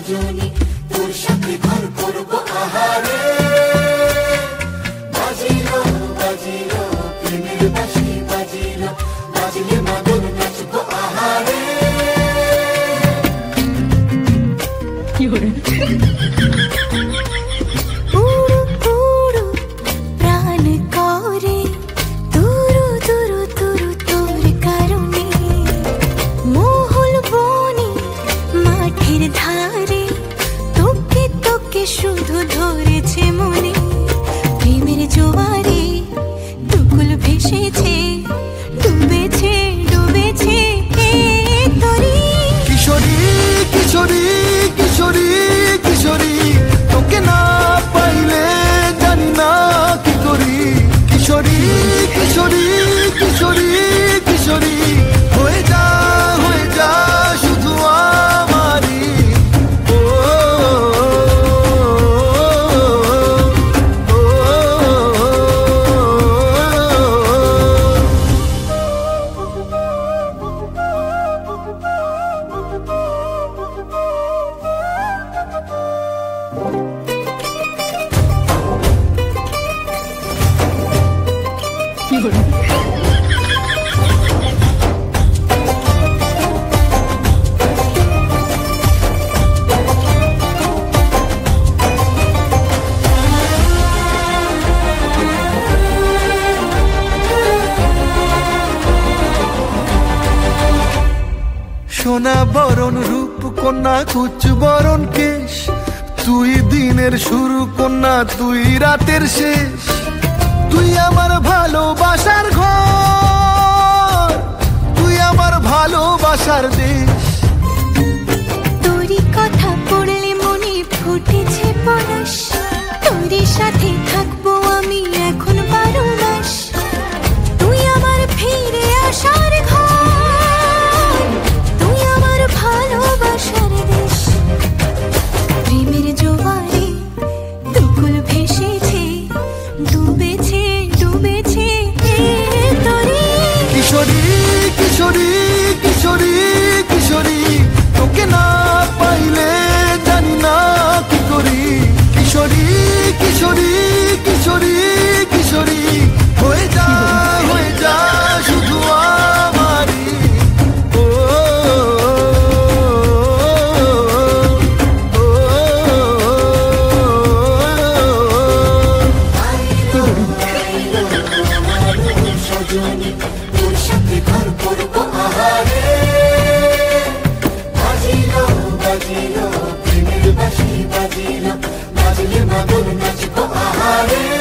সজনী তোর সাথে ঘর করবো আহারে বাজিলো বাজিলো প্রেমের বাঁশি বাজিলো বাজিলে মাদল নাচবো আহারে শুধু ধরেছে মনে প্রেমের জোয়ারে দুকুল ভেসেছে ডুবেছে ডুবেছে তরি কিশোরী কিশোরী কিশোরী কিশোরী তোকে না পাইলে জানি না কি করি কিশোরী কিশোরী কিশোরী কিশোরী হয়ে যা শুধু আমারি সোনা বরণ রূপ কন্যা কুচ বরণ কেশ তুই দিনের শুরু কন্যা তুই রাতের শেষ তুই আমার ভালোবাসার ঘর তুই আমার ভালোবাসার দেশ তোরই কথা পড়লে মনে ফুটেছে পরশ তোরই সাথে থাকবো আমি এখন 12 মাস তুই আমার ফিরে আসার ঘর তুই আমার ভালোবাসার দেশ প্রেমের জোয়ারে দুকুল ভেসেছে ডুবেছে ডুবেছে তরি কিশোরী কিশোরী কিশোরী কিশোরী তোকে না পাইলে জানি না কি করি কিশোরী কিশোরী কিশোরী কিশোরী হয়ে যা শুধু আমারি সজনী তোর সাথে ঘর করবো আহারে বাজিলো বাজিলো প্রেমের বাঁশি বাজিলো বাজিলে মাদল নাচবো আহারে